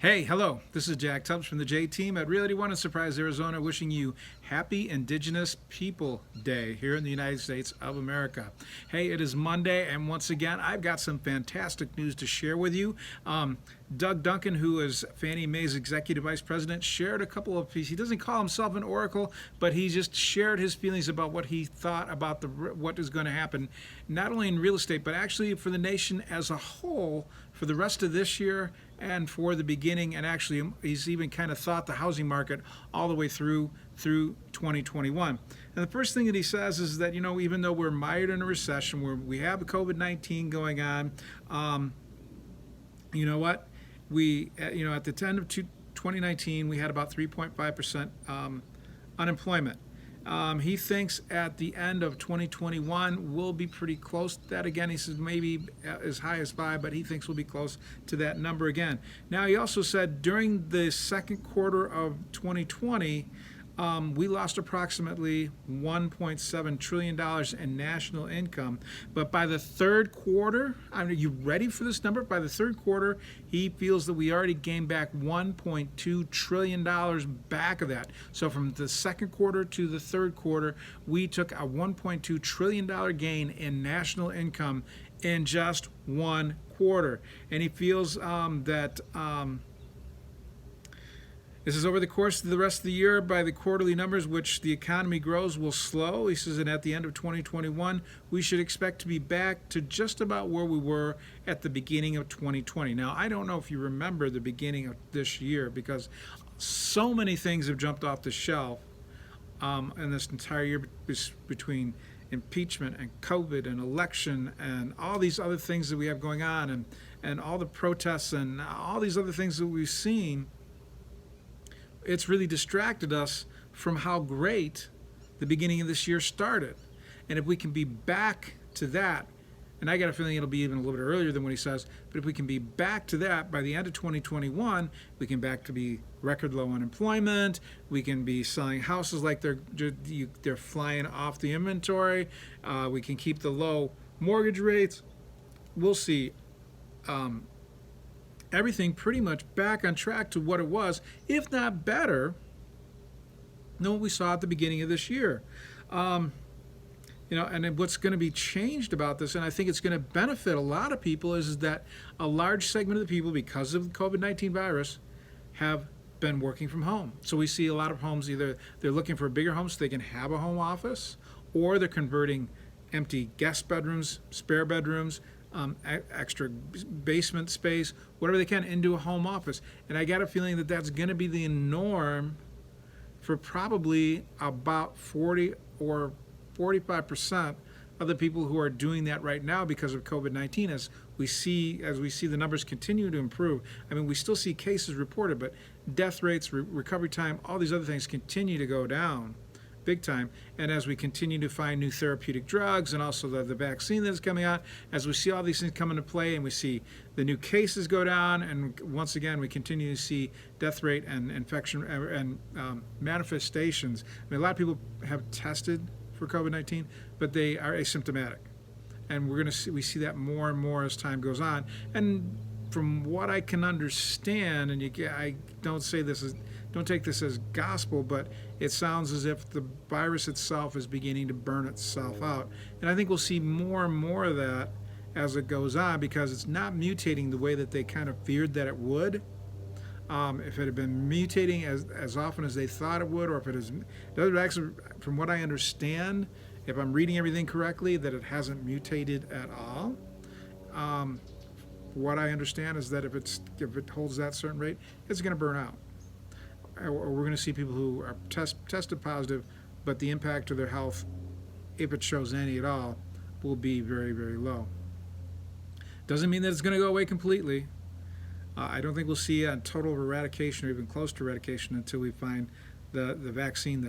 Hey, hello. This is Jack Tubbs from the J Team at Realty One in Surprise, Arizona, wishing you happy Indigenous People Day here in the United States of America. Hey, it is Monday, and once again, I've got some fantastic news to share with you. Doug Duncan, who is Fannie Mae's Executive Vice President, shared a couple of pieces. He doesn't call himself an oracle, but he just shared his feelings about what he thought about what is going to happen, not only in real estate, but actually for the nation as a whole for the rest of this year and for the beginning, and actually he's even kind of thought the housing market all the way through 2021. And the first thing that he says is that, even though we're mired in a recession, where we have the COVID-19 going on, you know what? At the end of 2019, we had about 3.5% unemployment. He thinks at the end of 2021 we'll be pretty close to that again. He says maybe as high as 5, but he thinks we'll be close to that number again. Now, he also said during the second quarter of 2020, we lost approximately $1.7 trillion in national income. But by the third quarter, are you ready for this number? By the third quarter, he feels that we already gained back $1.2 trillion back of that. So from the second quarter to the third quarter, we took a $1.2 trillion gain in national income in just one quarter. And he feels that this is over the course of the rest of the year. By the quarterly numbers, which the economy grows, will slow. He says, and at the end of 2021, we should expect to be back to just about where we were at the beginning of 2020. Now, I don't know if you remember the beginning of this year, because so many things have jumped off the shelf in this entire year, between impeachment and COVID and election and all these other things that we have going on, and all the protests and all these other things that we've seen. It's really distracted us from how great the beginning of this year started. And if we can be back to that, and I got a feeling it'll be even a little bit earlier than what he says, but if we can be back to that by the end of 2021, we can back to be record low unemployment. We can be selling houses like they're flying off the inventory. We can keep the low mortgage rates. We'll see everything pretty much back on track to what it was, if not better, than what we saw at the beginning of this year. And then what's going to be changed about this, and I think it's going to benefit a lot of people, is that a large segment of the people, because of the COVID-19 virus, have been working from home. So we see a lot of homes, either they're looking for a bigger home so they can have a home office, or they're converting empty guest bedrooms, spare bedrooms, extra basement space, whatever they can, into a home office. And I got a feeling that that's going to be the norm for probably about 40 or 45% of the people who are doing that right now because of COVID-19. As we see the numbers continue to improve, I mean, we still see cases reported, but death rates, recovery time, all these other things continue to go down big time. And as we continue to find new therapeutic drugs, and also the vaccine that's coming out, as we see all these things come into play, and we see the new cases go down, and once again we continue to see death rate and infection and manifestations. I mean, a lot of people have tested for COVID-19, but they are asymptomatic, and we see that more and more as time goes on. And from what I can understand, and I don't take this as gospel, but it sounds as if the virus itself is beginning to burn itself out. And I think we'll see more and more of that as it goes on, because it's not mutating the way that they kind of feared that it would. If it had been mutating as often as they thought it would, or if it is, actually, from what I understand, if I'm reading everything correctly, that it hasn't mutated at all. What I understand is that if it holds that certain rate, it's going to burn out. Or we're going to see people who are tested positive, but the impact to their health, if it shows any at all, will be very, very low. Doesn't mean that it's going to go away completely. I don't think we'll see a total eradication or even close to eradication until we find the vaccine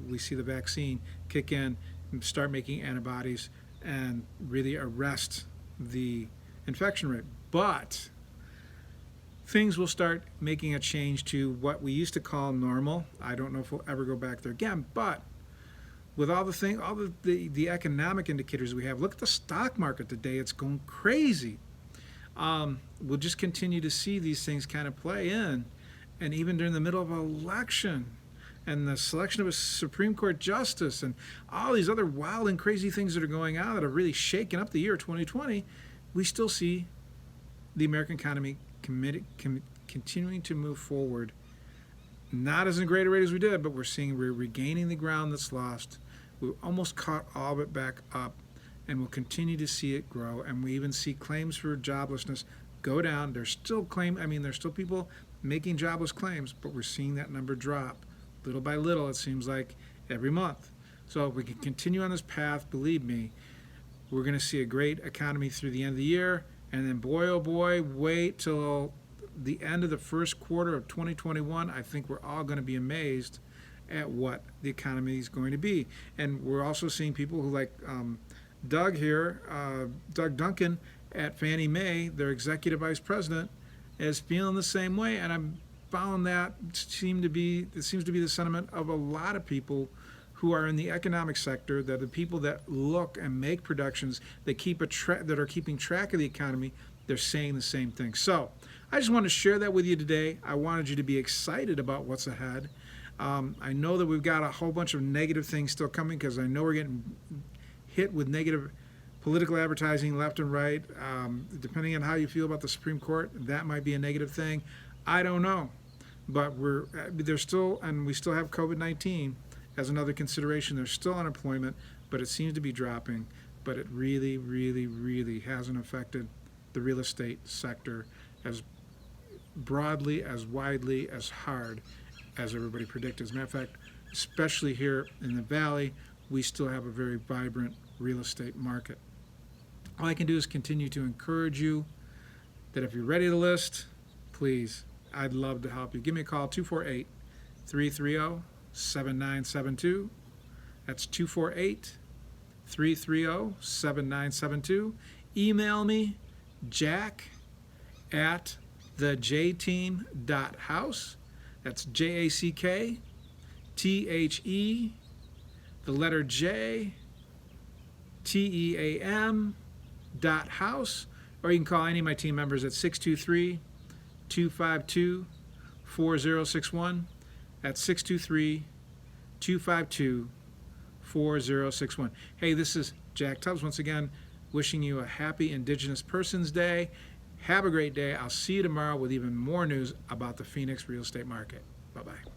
we see the vaccine kick in and start making antibodies and really arrest the infection rate. But things will start making a change to what we used to call normal. I don't know if we'll ever go back there again, but with all the economic indicators we have, look at the stock market today. It's going crazy. We'll just continue to see these things kind of play in. And even during the middle of an election and the selection of a Supreme Court justice and all these other wild and crazy things that are going on that are really shaking up the year 2020, we still see the American economy continuing to move forward. Not as in a greater rate as we did, but we're regaining the ground that's lost. We almost caught all of it back up, and we'll continue to see it grow. And we even see claims for joblessness go down. There's still there's still people making jobless claims, but we're seeing that number drop little by little. It seems like every month. So if we can continue on this path, believe me, we're going to see a great economy through the end of the year. And then, boy, oh boy, wait till the end of the first quarter of 2021. I think we're all going to be amazed at what the economy is going to be. And we're also seeing people who, like Doug here, Doug Duncan at Fannie Mae, their executive vice president, is feeling the same way. And I've found that seems to be the sentiment of a lot of people who are in the economic sector, that the people that look and make predictions, that that are keeping track of the economy, they're saying the same thing. So I just wanted to share that with you today. I wanted you to be excited about what's ahead. I know that we've got a whole bunch of negative things still coming, because I know we're getting hit with negative political advertising left and right. Depending on how you feel about the Supreme Court, that might be a negative thing. I don't know. But we still have COVID-19 as another consideration. There's still unemployment, but it seems to be dropping. But it really, really, really hasn't affected the real estate sector as broadly, as widely, as hard as everybody predicted. As a matter of fact, especially here in the Valley, we still have a very vibrant real estate market. All I can do is continue to encourage you that if you're ready to list, please, I'd love to help you. Give me a call, 248-330-7972. That's 248-330-7972. Email me, jack@thejteam.house. That's JACK, THE, the letter J, TEAM.house. Or you can call any of my team members at 623-252-4061. That's 623-252-4061. Hey, this is Jack Tubbs once again, wishing you a happy Indigenous Persons Day. Have a great day. I'll see you tomorrow with even more news about the Phoenix real estate market. Bye-bye.